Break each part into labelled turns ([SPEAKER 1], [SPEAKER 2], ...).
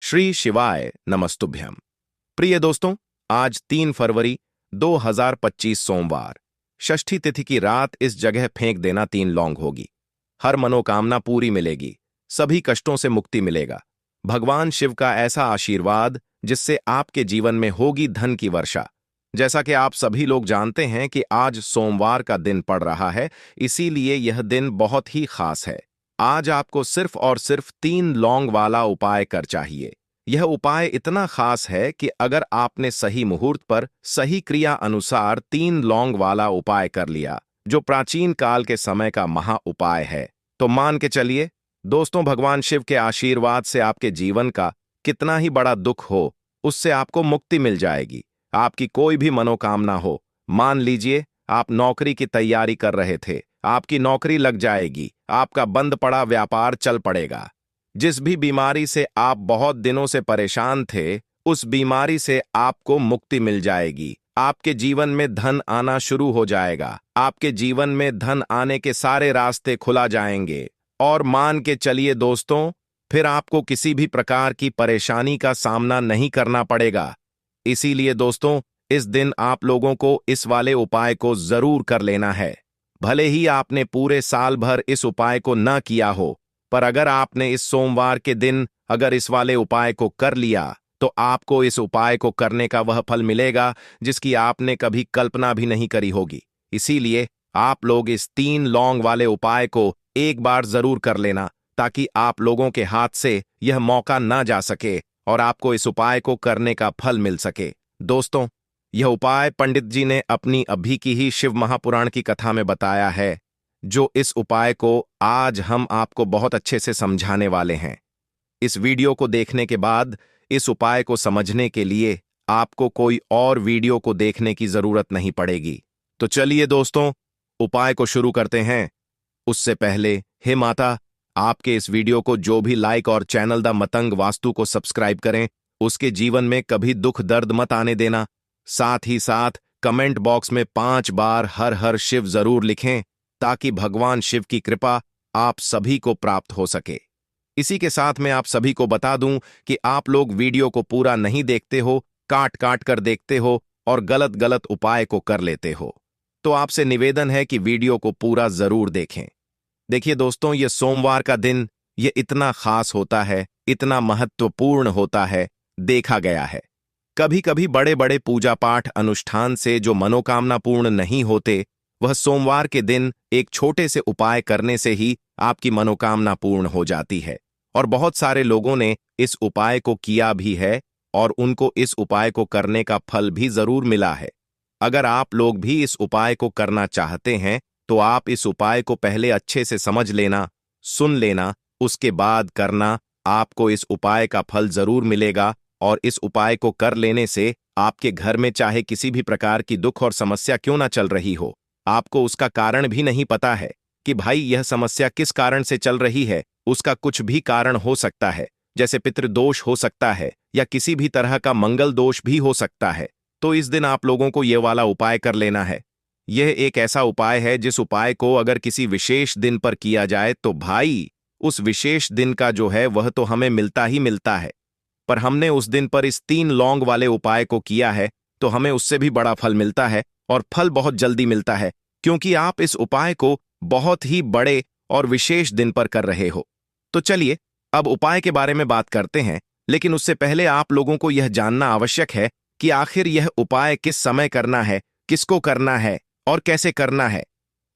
[SPEAKER 1] श्री शिवाय नमस्तुभ्यम। प्रिय दोस्तों, आज 3 फरवरी 2025 सोमवार, षष्ठी तिथि की रात इस जगह फेंक देना 3 लौंग होगी। हर मनोकामना पूरी मिलेगी, सभी कष्टों से मुक्ति मिलेगा। भगवान शिव का ऐसा आशीर्वाद जिससे आपके जीवन में होगी धन की वर्षा। जैसा कि आप सभी लोग जानते हैं कि आज सोमवार का दिन पड़ रहा है, इसीलिए यह दिन बहुत ही खास है। आज आपको सिर्फ और सिर्फ 3 लौंग वाला उपाय कर चाहिए। यह उपाय इतना खास है कि अगर आपने सही मुहूर्त पर सही क्रिया अनुसार 3 लौंग वाला उपाय कर लिया, जो प्राचीन काल के समय का महा उपाय है, तो मान के चलिए दोस्तों, भगवान शिव के आशीर्वाद से आपके जीवन का कितना ही बड़ा दुख हो, उससे आपको मुक्ति मिल जाएगी। आपकी कोई भी मनोकामना हो, मान लीजिए आप नौकरी की तैयारी कर रहे थे, आपकी नौकरी लग जाएगी, आपका बंद पड़ा व्यापार चल पड़ेगा। जिस भी बीमारी से आप बहुत दिनों से परेशान थे, उस बीमारी से आपको मुक्ति मिल जाएगी। आपके जीवन में धन आना शुरू हो जाएगा। आपके जीवन में धन आने के सारे रास्ते खुला जाएंगे। और मान के चलिए दोस्तों, फिर आपको किसी भी प्रकार की परेशानी का सामना नहीं करना पड़ेगा। इसीलिए दोस्तों, इस दिन आप लोगों को इस वाले उपाय को जरूर कर लेना है। भले ही आपने पूरे साल भर इस उपाय को न किया हो, पर अगर आपने इस सोमवार के दिन अगर इस वाले उपाय को कर लिया, तो आपको इस उपाय को करने का वह फल मिलेगा जिसकी आपने कभी कल्पना भी नहीं करी होगी। इसीलिए आप लोग इस 3 लौंग वाले उपाय को एक बार जरूर कर लेना, ताकि आप लोगों के हाथ से यह मौका ना जा सके और आपको इस उपाय को करने का फल मिल सके। दोस्तों, यह उपाय पंडित जी ने अपनी अभी की ही शिव महापुराण की कथा में बताया है, जो इस उपाय को आज हम आपको बहुत अच्छे से समझाने वाले हैं। इस वीडियो को देखने के बाद इस उपाय को समझने के लिए आपको कोई और वीडियो को देखने की जरूरत नहीं पड़ेगी। तो चलिए दोस्तों, उपाय को शुरू करते हैं। उससे पहले, हे माता, आपके इस वीडियो को जो भी लाइक और चैनल द मतंग वास्तु को सब्सक्राइब करें, उसके जीवन में कभी दुख दर्द मत आने देना। साथ ही साथ कमेंट बॉक्स में 5 बार हर हर शिव जरूर लिखें, ताकि भगवान शिव की कृपा आप सभी को प्राप्त हो सके। इसी के साथ मैं आप सभी को बता दूं कि आप लोग वीडियो को पूरा नहीं देखते हो, काट काट कर देखते हो और गलत गलत उपाय को कर लेते हो। तो आपसे निवेदन है कि वीडियो को पूरा जरूर देखें। देखिए दोस्तों, ये सोमवार का दिन ये इतना खास होता है, इतना महत्वपूर्ण होता है, देखा गया है। कभी कभी बड़े बड़े पूजा पाठ अनुष्ठान से जो मनोकामना पूर्ण नहीं होते, वह सोमवार के दिन एक छोटे से उपाय करने से ही आपकी मनोकामना पूर्ण हो जाती है। और बहुत सारे लोगों ने इस उपाय को किया भी है और उनको इस उपाय को करने का फल भी जरूर मिला है। अगर आप लोग भी इस उपाय को करना चाहते हैं, तो आप इस उपाय को पहले अच्छे से समझ लेना, सुन लेना, उसके बाद करना। आपको इस उपाय का फल जरूर मिलेगा और इस उपाय को कर लेने से आपके घर में चाहे किसी भी प्रकार की दुख और समस्या क्यों ना चल रही हो, आपको उसका कारण भी नहीं पता है कि भाई यह समस्या किस कारण से चल रही है, उसका कुछ भी कारण हो सकता है, जैसे पितृदोष हो सकता है या किसी भी तरह का मंगल दोष भी हो सकता है। तो इस दिन आप लोगों को यह वाला उपाय कर लेना है। यह एक ऐसा उपाय है जिस उपाय को अगर किसी विशेष दिन पर किया जाए, तो भाई उस विशेष दिन का जो है वह तो हमें मिलता ही मिलता है। पर हमने उस दिन पर इस 3 लौंग वाले उपाय को किया है, तो हमें उससे भी बड़ा फल मिलता है और फल बहुत जल्दी मिलता है, क्योंकि आप इस उपाय को बहुत ही बड़े और विशेष दिन पर कर रहे हो। तो चलिए अब उपाय के बारे में बात करते हैं, लेकिन उससे पहले आप लोगों को यह जानना आवश्यक है कि आखिर यह उपाय किस समय करना है, किसको करना है और कैसे करना है।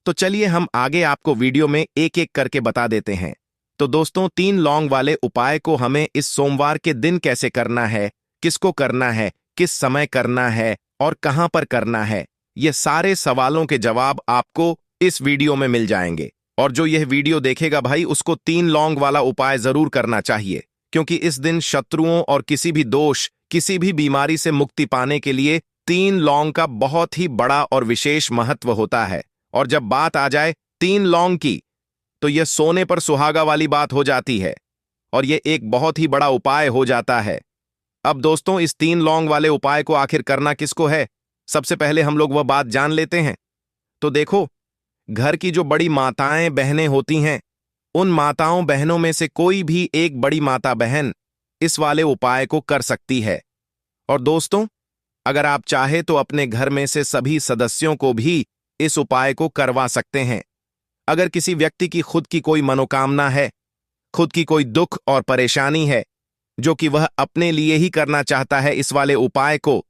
[SPEAKER 1] तो चलिए हम आगे आपको वीडियो में एक एक करके बता देते हैं। तो दोस्तों, 3 लौंग वाले उपाय को हमें इस सोमवार के दिन कैसे करना है, किसको करना है, किस समय करना है और कहां पर करना है, ये सारे सवालों के जवाब आपको इस वीडियो में मिल जाएंगे। और जो यह वीडियो देखेगा भाई, उसको 3 लौंग वाला उपाय जरूर करना चाहिए, क्योंकि इस दिन शत्रुओं और किसी भी दोष, किसी भी बीमारी से मुक्ति पाने के लिए 3 लौंग का बहुत ही बड़ा और विशेष महत्व होता है। और जब बात आ जाए 3 लौंग की, तो यह सोने पर सुहागा वाली बात हो जाती है और यह एक बहुत ही बड़ा उपाय हो जाता है। अब दोस्तों, इस 3 लौंग वाले उपाय को आखिर करना किसको है, सबसे पहले हम लोग वह बात जान लेते हैं। तो देखो, घर की जो बड़ी माताएं बहनें होती हैं, उन माताओं बहनों में से कोई भी एक बड़ी माता बहन इस वाले उपाय को कर सकती है। और दोस्तों, अगर आप चाहे तो अपने घर में से सभी सदस्यों को भी इस उपाय को करवा सकते हैं। अगर किसी व्यक्ति की खुद की कोई मनोकामना है, खुद की कोई दुख और परेशानी है जो कि वह अपने लिए ही करना चाहता है इस वाले उपाय को,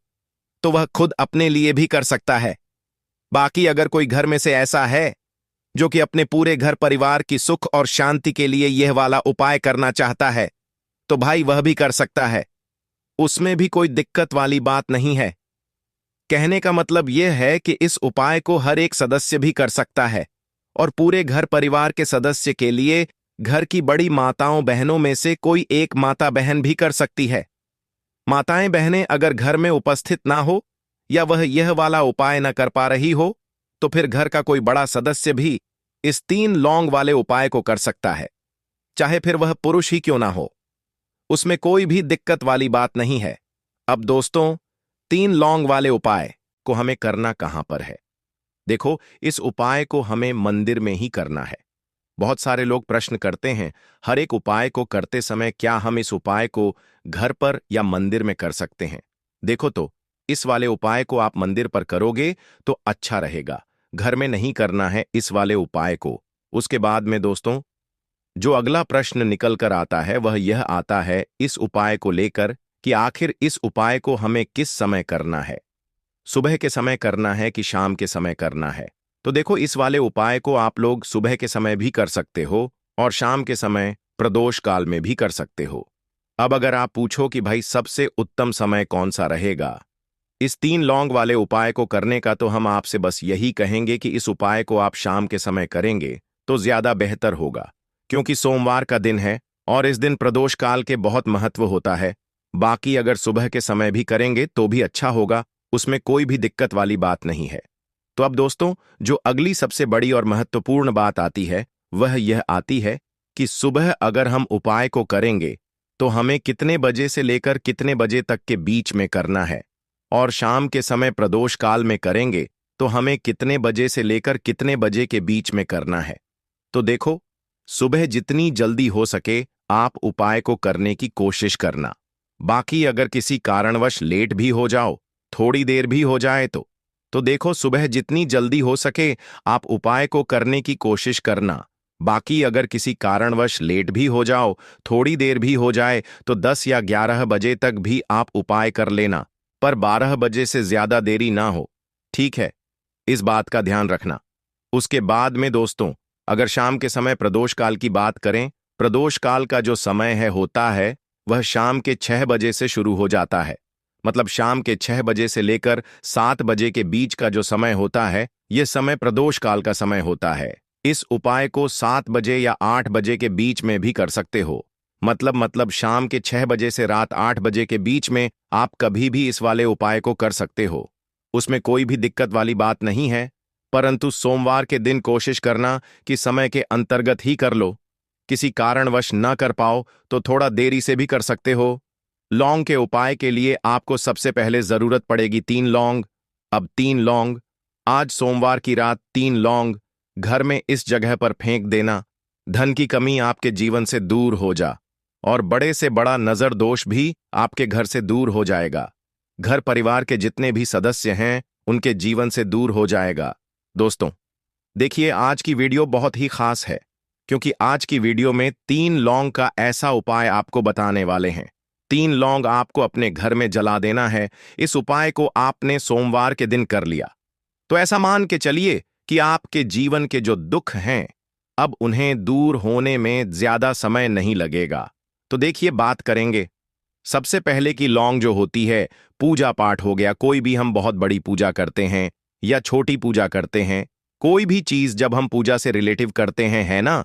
[SPEAKER 1] तो वह खुद अपने लिए भी कर सकता है। बाकी अगर कोई घर में से ऐसा है जो कि अपने पूरे घर परिवार की सुख और शांति के लिए यह वाला उपाय करना चाहता है, तो भाई वह भी कर सकता है। उसमें भी कोई दिक्कत वाली बात नहीं है। कहने का मतलब यह है कि इस उपाय को हर एक सदस्य भी कर सकता है और पूरे घर परिवार के सदस्य के लिए घर की बड़ी माताओं बहनों में से कोई एक माता बहन भी कर सकती है। माताएं बहनें अगर घर में उपस्थित ना हो या वह यह वाला उपाय न कर पा रही हो, तो फिर घर का कोई बड़ा सदस्य भी इस 3 लौंग वाले उपाय को कर सकता है, चाहे फिर वह पुरुष ही क्यों ना हो। उसमें कोई भी दिक्कत वाली बात नहीं है। अब दोस्तों, 3 लौंग वाले उपाय को हमें करना कहां पर है? देखो, इस उपाय को हमें मंदिर में ही करना है। बहुत सारे लोग प्रश्न करते हैं, हर एक उपाय को करते समय क्या हम इस उपाय को घर पर या मंदिर में कर सकते हैं? देखो तो, इस वाले उपाय को आप मंदिर पर करोगे तो अच्छा रहेगा, घर में नहीं करना है इस वाले उपाय को। उसके बाद में दोस्तों, जो अगला प्रश्न निकल कर आता है वह यह आता है इस उपाय को लेकर कि आखिर इस उपाय को हमें किस समय करना है, सुबह के समय करना है कि शाम के समय करना है? तो देखो, इस वाले उपाय को आप लोग सुबह के समय भी कर सकते हो और शाम के समय प्रदोष काल में भी कर सकते हो। अब अगर आप पूछो कि भाई सबसे उत्तम समय कौन सा रहेगा इस 3 लौंग वाले उपाय को करने का, तो हम आपसे बस यही कहेंगे कि इस उपाय को आप शाम के समय करेंगे तो ज्यादा बेहतर होगा, क्योंकि सोमवार का दिन है और इस दिन प्रदोष काल के बहुत महत्व होता है। बाकी अगर सुबह के समय भी करेंगे तो भी अच्छा होगा, उसमें कोई भी दिक्कत वाली बात नहीं है। तो अब दोस्तों, जो अगली सबसे बड़ी और महत्वपूर्ण बात आती है वह यह आती है कि सुबह अगर हम उपाय को करेंगे तो हमें कितने बजे से लेकर कितने बजे तक के बीच में करना है, और शाम के समय प्रदोष काल में करेंगे तो हमें कितने बजे से लेकर कितने बजे के बीच में करना है। तो देखो, सुबह जितनी जल्दी हो सके आप उपाय को करने की कोशिश करना। बाकी अगर किसी कारणवश लेट भी हो जाओ, थोड़ी देर भी हो जाए तो देखो, सुबह जितनी जल्दी हो सके आप उपाय को करने की कोशिश करना। बाकी अगर किसी कारणवश लेट भी हो जाओ, थोड़ी देर भी हो जाए, तो 10 या 11 बजे तक भी आप उपाय कर लेना, पर 12 बजे से ज्यादा देरी ना हो, ठीक है? इस बात का ध्यान रखना। उसके बाद में दोस्तों, अगर शाम के समय प्रदोष काल की बात करें, प्रदोष काल का जो समय है होता है वह शाम के 6 बजे से शुरू हो जाता है। मतलब शाम के 6 बजे से लेकर 7 बजे के बीच का जो समय होता है, यह समय प्रदोष काल का समय होता है। इस उपाय को 7 बजे या 8 बजे के बीच में भी कर सकते हो। मतलब शाम के 6 बजे से रात 8 बजे के बीच में आप कभी भी इस वाले उपाय को कर सकते हो, उसमें कोई भी दिक्कत वाली बात नहीं है। परंतु सोमवार के दिन कोशिश करना कि समय के अंतर्गत ही कर लो। किसी कारणवश न कर पाओ तो थोड़ा देरी से भी कर सकते हो। लौंग के उपाय के लिए आपको सबसे पहले जरूरत पड़ेगी 3 लौंग। अब 3 लौंग, आज सोमवार की रात 3 लौंग घर में इस जगह पर फेंक देना। धन की कमी आपके जीवन से दूर हो जा और बड़े से बड़ा नजर दोष भी आपके घर से दूर हो जाएगा। घर परिवार के जितने भी सदस्य हैं उनके जीवन से दूर हो जाएगा। दोस्तों, देखिए, आज की वीडियो बहुत ही खास है, क्योंकि आज की वीडियो में 3 लौंग का ऐसा उपाय आपको बताने वाले हैं। 3 लौंग आपको अपने घर में जला देना है। इस उपाय को आपने सोमवार के दिन कर लिया तो ऐसा मान के चलिए कि आपके जीवन के जो दुख हैं अब उन्हें दूर होने में ज्यादा समय नहीं लगेगा। तो देखिए, बात करेंगे सबसे पहले की लौंग जो होती है, पूजा पाठ हो गया, कोई भी हम बहुत बड़ी पूजा करते हैं या छोटी पूजा करते हैं, कोई भी चीज जब हम पूजा से रिलेटिव करते हैं, है ना,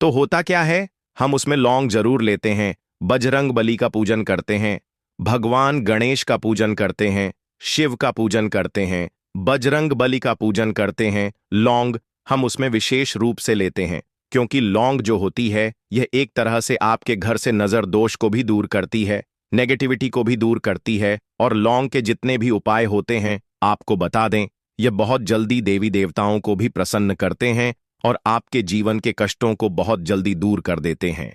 [SPEAKER 1] तो होता क्या है, हम उसमें लौंग जरूर लेते हैं। बजरंग बली का पूजन करते हैं, भगवान गणेश का पूजन करते हैं, शिव का पूजन करते हैं, बजरंग बली का पूजन करते हैं। लौंग हम उसमें विशेष रूप से लेते हैं, क्योंकि लौंग जो होती है यह एक तरह से आपके घर से नजर दोष को भी दूर करती है, नेगेटिविटी को भी दूर करती है। और लौंग के जितने भी उपाय होते हैं आपको बता दें, यह बहुत जल्दी देवी देवताओं को भी प्रसन्न करते हैं और आपके जीवन के कष्टों को बहुत जल्दी दूर कर देते हैं।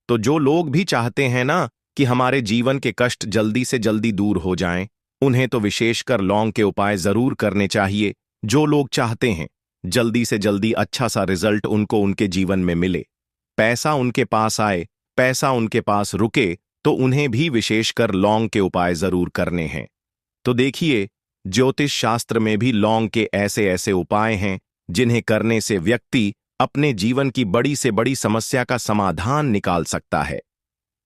[SPEAKER 1] तो जो लोग भी चाहते हैं ना कि हमारे जीवन के कष्ट जल्दी से जल्दी दूर हो जाएं, उन्हें तो विशेषकर लौंग के उपाय जरूर करने चाहिए। जो लोग चाहते हैं जल्दी से जल्दी अच्छा सा रिजल्ट उनको उनके जीवन में मिले, पैसा उनके पास आए, पैसा उनके पास रुके, तो उन्हें भी विशेषकर लौंग के उपाय जरूर करने हैं। तो देखिए, ज्योतिष शास्त्र में भी लौंग के ऐसे ऐसे उपाय हैं जिन्हें करने से व्यक्ति अपने जीवन की बड़ी से बड़ी समस्या का समाधान निकाल सकता है।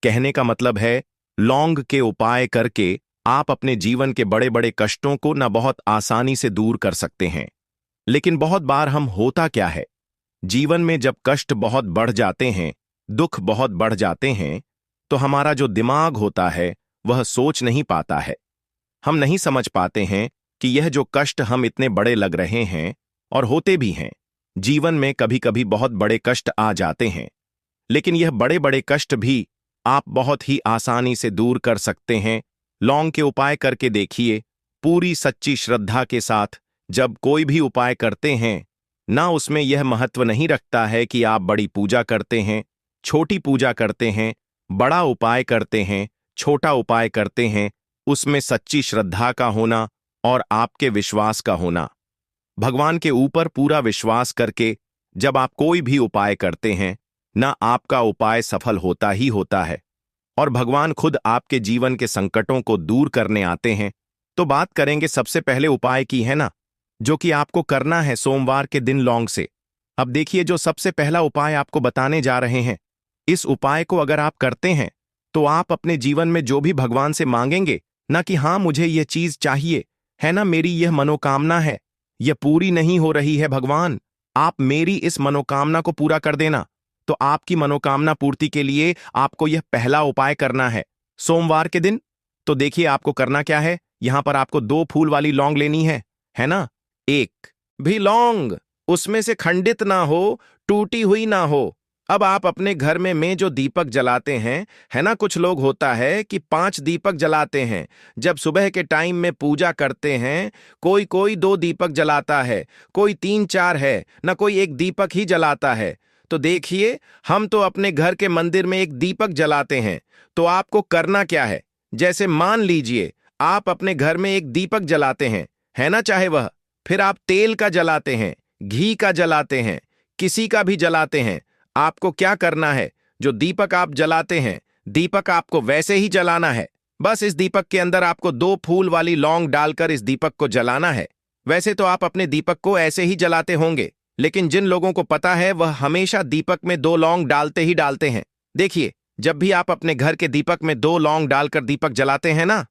[SPEAKER 1] कहने का मतलब है, लौंग के उपाय करके आप अपने जीवन के बड़े बड़े कष्टों को न बहुत आसानी से दूर कर सकते हैं। लेकिन बहुत बार हम होता क्या है, जीवन में जब कष्ट बहुत बढ़ जाते हैं, दुख बहुत बढ़ जाते हैं, तो हमारा जो दिमाग होता है वह सोच नहीं पाता है। हम नहीं समझ पाते हैं कि यह जो कष्ट हम इतने बड़े लग रहे हैं, और होते भी हैं, जीवन में कभी कभी बहुत बड़े कष्ट आ जाते हैं, लेकिन यह बड़े बड़े कष्ट भी आप बहुत ही आसानी से दूर कर सकते हैं। लौंग के उपाय करके देखिए, पूरी सच्ची श्रद्धा के साथ जब कोई भी उपाय करते हैं, ना उसमें यह महत्व नहीं रखता है कि आप बड़ी पूजा करते हैं, छोटी पूजा करते हैं, बड़ा उपाय करते हैं, छोटा उपाय करते हैं, उसमें सच्ची श्रद्धा का होना और आपके विश्वास का होना। भगवान के ऊपर पूरा विश्वास करके जब आप कोई भी उपाय करते हैं, ना आपका उपाय सफल होता ही होता है, और भगवान खुद आपके जीवन के संकटों को दूर करने आते हैं। तो बात करेंगे सबसे पहले उपाय की, है ना, जो कि आपको करना है सोमवार के दिन लौंग से। अब देखिए, जो सबसे पहला उपाय आपको बताने जा रहे हैं, इस उपाय को अगर आप करते हैं तो आप अपने जीवन में जो भी भगवान से मांगेंगे ना, कि हाँ मुझे यह चीज चाहिए, है ना, मेरी यह मनोकामना है, यह पूरी नहीं हो रही है भगवान, आप मेरी इस मनोकामना को पूरा कर देना। तो आपकी मनोकामना पूर्ति के लिए आपको यह पहला उपाय करना है सोमवार के दिन। तो देखिए आपको करना क्या है, यहां पर आपको 2 फूल वाली लौंग लेनी है ना। एक भी लौंग उसमें से खंडित ना हो, टूटी हुई ना हो। अब आप अपने घर में जो दीपक जलाते हैं, है ना, कुछ लोग होता है कि 5 दीपक जलाते हैं। जब सुबह के टाइम में पूजा करते हैं, कोई कोई 2 दीपक जलाता है, कोई 3-4 है ना, कोई एक दीपक ही जलाता है। तो देखिए, हम तो अपने घर के मंदिर में एक दीपक जलाते हैं। तो आपको करना क्या है, जैसे मान लीजिए आप अपने घर में एक दीपक जलाते हैं, है ना, चाहे वह फिर आप तेल का जलाते हैं, घी का जलाते हैं, किसी का भी जलाते हैं, आपको क्या करना है, जो दीपक आप जलाते हैं, दीपक आपको वैसे ही जलाना है। बस इस दीपक के अंदर आपको 2 फूल वाली लौंग डालकर इस दीपक को जलाना है। वैसे तो आप अपने दीपक को ऐसे ही जलाते होंगे, लेकिन जिन लोगों को पता है वह हमेशा दीपक में 2 लौंग डालते ही डालते हैं। देखिए, जब भी आप अपने घर के दीपक में 2 लौंग डालकर दीपक जलाते हैं ना,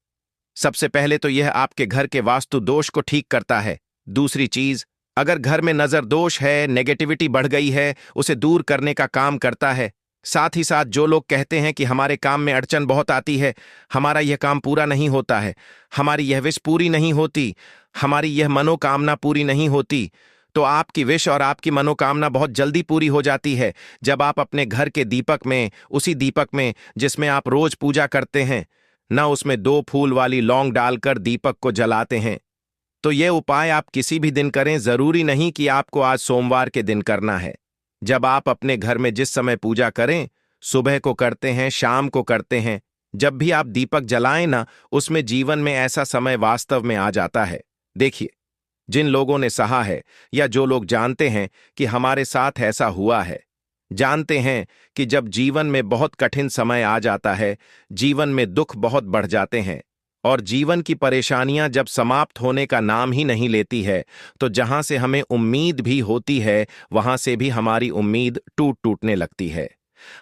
[SPEAKER 1] सबसे पहले तो यह आपके घर के वास्तु दोष को ठीक करता है। दूसरी चीज, अगर घर में नजर दोष है, नेगेटिविटी बढ़ गई है, उसे दूर करने का काम करता है। साथ ही साथ जो लोग कहते हैं कि हमारे काम में अड़चन बहुत आती है, हमारा यह काम पूरा नहीं होता है, हमारी यह विश पूरी नहीं होती, हमारी यह मनोकामना पूरी नहीं होती, तो आपकी विश और आपकी मनोकामना बहुत जल्दी पूरी हो जाती है जब आप अपने घर के दीपक में, उसी दीपक में जिसमें आप रोज पूजा करते हैं ना, उसमें 2 फूल वाली लौंग डालकर दीपक को जलाते हैं। तो यह उपाय आप किसी भी दिन करें, जरूरी नहीं कि आपको आज सोमवार के दिन करना है। जब आप अपने घर में जिस समय पूजा करें, सुबह को करते हैं, शाम को करते हैं, जब भी आप दीपक जलाएं ना, उसमें जीवन में ऐसा समय वास्तव में आ जाता है। देखिए, जिन लोगों ने सहा है या जो लोग जानते हैं कि हमारे साथ ऐसा हुआ है, जानते हैं कि जब जीवन में बहुत कठिन समय आ जाता है, जीवन में दुख बहुत बढ़ जाते हैं और जीवन की परेशानियां जब समाप्त होने का नाम ही नहीं लेती है, तो जहां से हमें उम्मीद भी होती है, वहां से भी हमारी उम्मीद टूटने लगती है।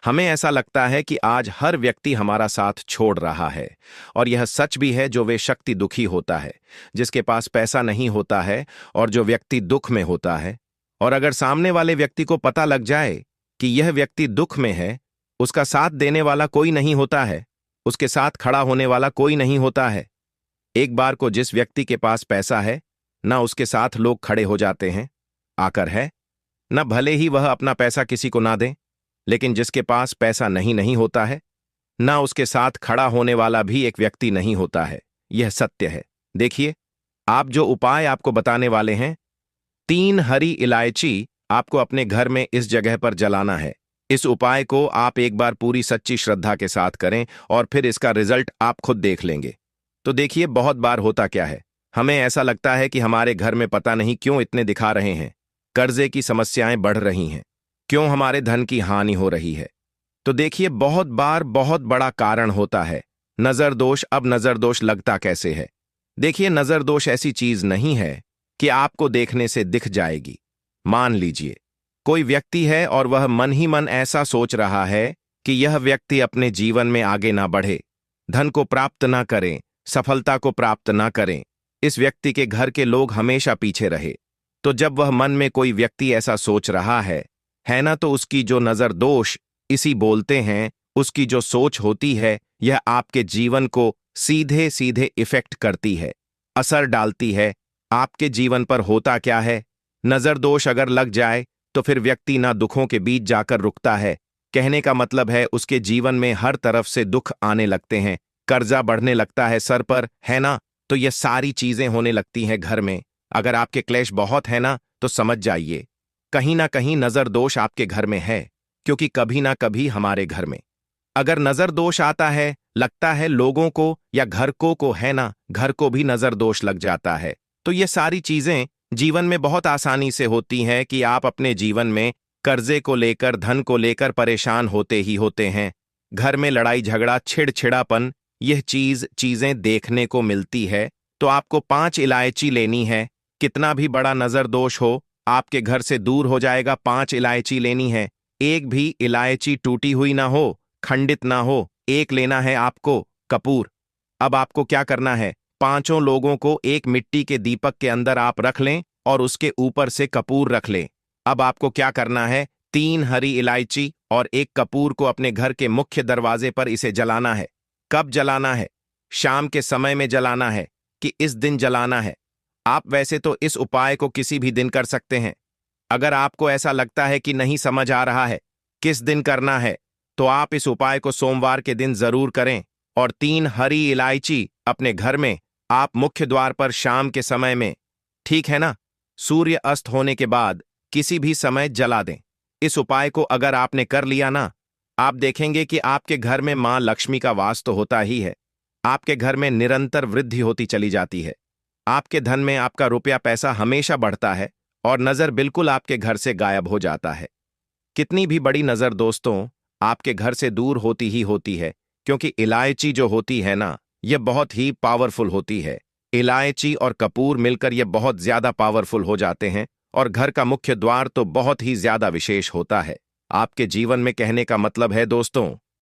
[SPEAKER 1] हमें ऐसा लगता है कि आज हर व्यक्ति हमारा साथ छोड़ रहा है, और यह सच भी है। जो वे शक्ति दुखी होता है, जिसके पास पैसा नहीं होता है, और जो व्यक्ति दुख में होता है, और अगर सामने वाले व्यक्ति को पता लग जाए कि यह व्यक्ति दुख में है, उसका साथ देने वाला कोई नहीं होता है, उसके साथ खड़ा होने वाला कोई नहीं होता है। एक बार को जिस व्यक्ति के पास पैसा है ना, उसके साथ लोग खड़े हो जाते हैं आकर, है ना, भले ही वह अपना पैसा किसी को ना दे, लेकिन जिसके पास पैसा नहीं होता है ना, उसके साथ खड़ा होने वाला भी एक व्यक्ति नहीं होता है। यह सत्य है। देखिए, आप जो उपाय आपको बताने वाले हैं, 3 हरी इलायची आपको अपने घर में इस जगह पर जलाना है। इस उपाय को आप एक बार पूरी सच्ची श्रद्धा के साथ करें और फिर इसका रिजल्ट आप खुद देख लेंगे। तो देखिए, बहुत बार होता क्या है, हमें ऐसा लगता है कि हमारे घर में पता नहीं क्यों इतने दिखा रहे हैं, कर्जे की समस्याएं बढ़ रही हैं, क्यों हमारे धन की हानि हो रही है। तो देखिए, बहुत बार बहुत बड़ा कारण होता है नजर दोष। अब नजर दोष लगता कैसे है? देखिए, नजर दोष ऐसी चीज नहीं है कि आपको देखने से दिख जाएगी। मान लीजिए कोई व्यक्ति है और वह मन ही मन ऐसा सोच रहा है कि यह व्यक्ति अपने जीवन में आगे ना बढ़े, धन को प्राप्त ना करें, सफलता को प्राप्त ना करें, इस व्यक्ति के घर के लोग हमेशा पीछे रहे। तो जब वह मन में कोई व्यक्ति ऐसा सोच रहा है ना, तो उसकी जो नजर दोष इसी बोलते हैं, उसकी जो सोच होती है, यह आपके जीवन को सीधे सीधे इफेक्ट करती है, असर डालती है आपके जीवन पर। होता क्या है, नजर दोष अगर लग जाए तो फिर व्यक्ति ना दुखों के बीच जाकर रुकता है। कहने का मतलब है उसके जीवन में हर तरफ से दुख आने लगते हैं, कर्जा बढ़ने लगता है सर पर, है ना। तो ये सारी चीजें होने लगती हैं घर में। अगर आपके क्लेश बहुत है ना, तो समझ जाइए कहीं ना कहीं नजर दोष आपके घर में है। क्योंकि कभी ना कभी हमारे घर में अगर नजर दोष आता है, लगता है लोगों को या घर को है ना, घर को भी नजर दोष लग जाता है। तो ये सारी चीजें जीवन में बहुत आसानी से होती हैं कि आप अपने जीवन में कर्जे को लेकर, धन को लेकर परेशान होते ही होते हैं। घर में लड़ाई झगड़ा, छिड़छिड़ापन, यह चीजें देखने को मिलती है। तो आपको 5 इलायची लेनी है। कितना भी बड़ा नजर दोष हो, आपके घर से दूर हो जाएगा। 5 इलायची लेनी है। एक भी इलायची टूटी हुई ना हो, खंडित ना हो, एक लेना है आपको कपूर। अब आपको क्या करना है, 5 लोगों को एक मिट्टी के दीपक के अंदर आप रख लें और उसके ऊपर से कपूर रख लें। अब आपको क्या करना है, 3 हरी इलायची और एक कपूर को अपने घर के मुख्य दरवाजे पर इसे जलाना है। कब जलाना है? शाम के समय में जलाना है कि इस दिन जलाना है? आप वैसे तो इस उपाय को किसी भी दिन कर सकते हैं। अगर आपको ऐसा लगता है कि नहीं समझ आ रहा है किस दिन करना है, तो आप इस उपाय को सोमवार के दिन जरूर करें। और 3 हरी इलायची अपने घर में आप मुख्य द्वार पर शाम के समय में, ठीक है ना, सूर्य अस्त होने के बाद किसी भी समय जला दें। इस उपाय को अगर आपने कर लिया ना, आप देखेंगे कि आपके घर में मां लक्ष्मी का वास तो होता ही है। आपके घर में निरंतर वृद्धि होती चली जाती है। आपके धन में आपका रुपया पैसा हमेशा बढ़ता है और नजर बिल्कुल आपके घर से गायब हो जाता है। कितनी भी बड़ी नजर दोस्तों आपके घर से दूर होती ही होती है, क्योंकि इलायची जो होती है ना, यह बहुत ही पावरफुल होती है। इलायची और कपूर मिलकर यह बहुत ज्यादा पावरफुल हो जाते हैं और घर का मुख्य द्वार तो बहुत ही ज्यादा विशेष होता है आपके जीवन में। कहने का मतलब है दोस्तों